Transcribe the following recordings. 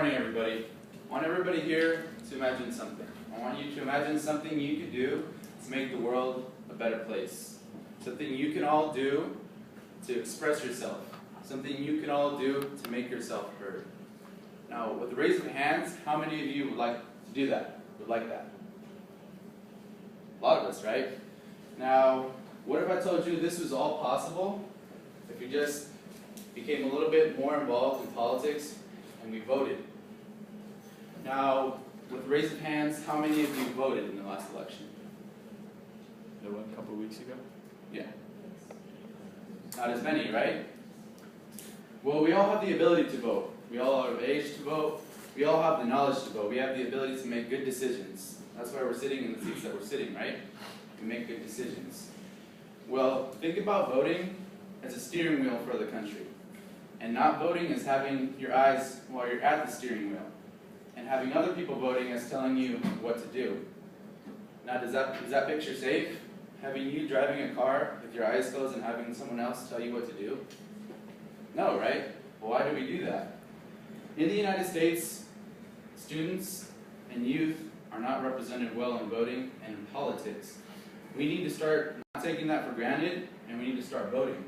morning, everybody. I want everybody here to imagine something. I want you to imagine something you could do to make the world a better place. Something you can all do to express yourself. Something you can all do to make yourself heard. Now, with the raise of hands, how many of you would like to do that? Would like that? A lot of us, right? Now, what if I told you this was all possible if you just became a little bit more involved in politics and we voted? Now, with raise of hands, how many of you voted in the last election? The one a couple of weeks ago? Yeah. Not as many, right? Well, we all have the ability to vote. We all are of age to vote. We all have the knowledge to vote. We have the ability to make good decisions. That's why we're sitting in the seats that we're sitting, right? We make good decisions. Well, think about voting as a steering wheel for the country. And not voting as having your eyes while you're at the steering wheel. And having other people voting as telling you what to do. Now, is that picture safe? Having you driving a car with your eyes closed and having someone else tell you what to do? No, right? Well, why do we do that? In the United States, students and youth are not represented well in voting and in politics. We need to start not taking that for granted, and we need to start voting.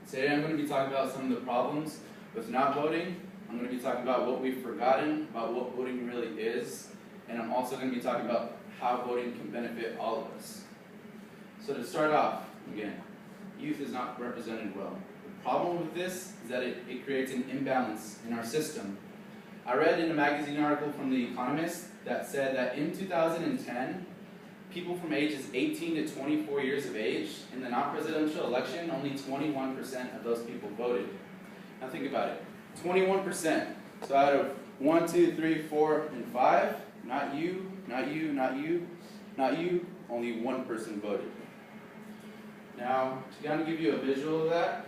Today I'm going to be talking about some of the problems with not voting. I'm going to be talking about what we've forgotten about what voting really is, and I'm also going to be talking about how voting can benefit all of us. So to start off, again, youth is not represented well. The problem with this is that it creates an imbalance in our system. I read in a magazine article from The Economist that said that in 2010, people from ages 18 to 24 years of age, in the non-presidential election, only 21% of those people voted. Now think about it. 21%. So out of 1, 2, 3, 4, and 5, not you, not you, not you, not you, only one person voted. Now, to kind of give you a visual of that,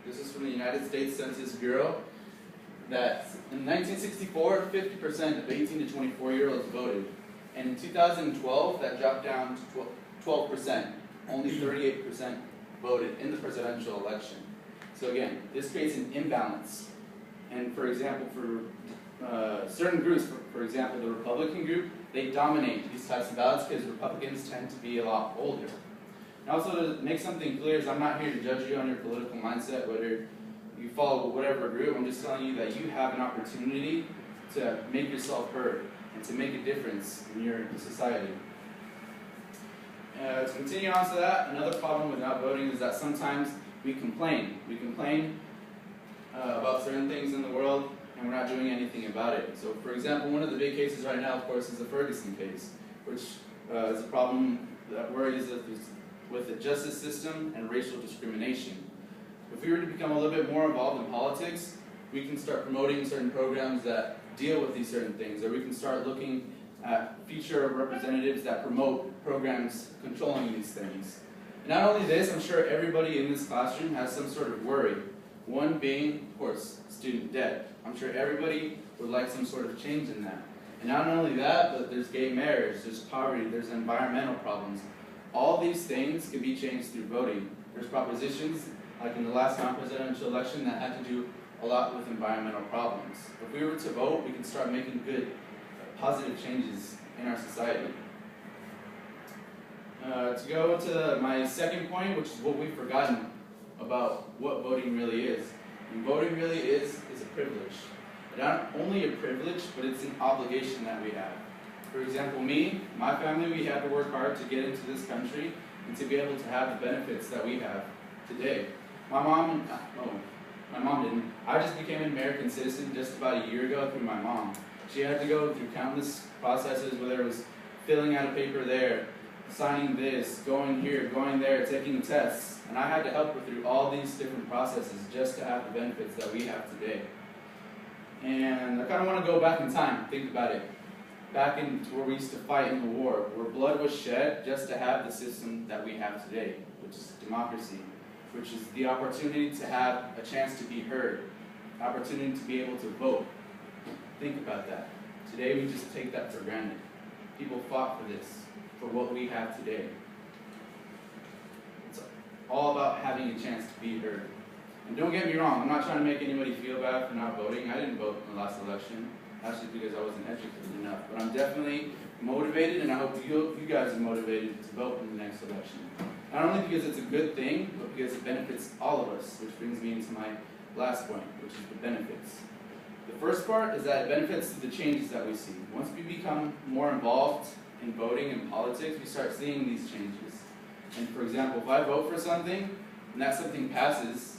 this is from the United States Census Bureau, that in 1964, 50% of 18 to 24-year-olds voted. And in 2012, that dropped down to 12%. Only 38% voted in the presidential election. So again, this creates an imbalance. And for example, for certain groups, for example, the Republican group, they dominate these types of ballots because Republicans tend to be a lot older. And also to make something clear, is I'm not here to judge you on your political mindset, whether you follow whatever group. I'm just telling you that you have an opportunity to make yourself heard and to make a difference in your society. To continue on to that, another problem with not voting is that sometimes we complain. We complain about certain things in the world, and we're not doing anything about it. So, for example, one of the big cases right now, of course, is the Ferguson case, which is a problem that worries us with the justice system and racial discrimination. If we were to become a little bit more involved in politics, we can start promoting certain programs that deal with these certain things, or we can start looking at future representatives that promote programs controlling these things. And not only this, I'm sure everybody in this classroom has some sort of worry. One being, of course, student debt. I'm sure everybody would like some sort of change in that. And not only that, but there's gay marriage, there's poverty, there's environmental problems. All these things can be changed through voting. There's propositions, like in the last non-presidential election, that had to do a lot with environmental problems. If we were to vote, we can start making good, positive changes in our society. To go to my second point, which is what we've forgotten about what voting really is. And voting really is a privilege. And not only a privilege, but it's an obligation that we have. For example, me, my family, we had to work hard to get into this country and to be able to have the benefits that we have today. My mom didn't. I just became an American citizen just about a year ago through my mom. She had to go through countless processes, whether it was filling out a paper there, signing this, going here, going there, taking tests. And I had to help her through all these different processes just to have the benefits that we have today. And I kind of want to go back in time, think about it. Back in where we used to fight in the war, where blood was shed just to have the system that we have today, which is democracy, which is the opportunity to have a chance to be heard, opportunity to be able to vote. Think about that. Today we just take that for granted. People fought for this, for what we have today. It's all about having a chance to be heard. And don't get me wrong, I'm not trying to make anybody feel bad for not voting. I didn't vote in the last election, actually because I wasn't educated enough. But I'm definitely motivated, and I hope you guys are motivated to vote in the next election. Not only because it's a good thing, but because it benefits all of us, which brings me into my last point, which is the benefits. The first part is that it benefits the changes that we see. Once we become more involved in voting and politics, we start seeing these changes. And for example, if I vote for something, and that something passes,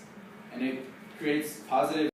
and it creates positive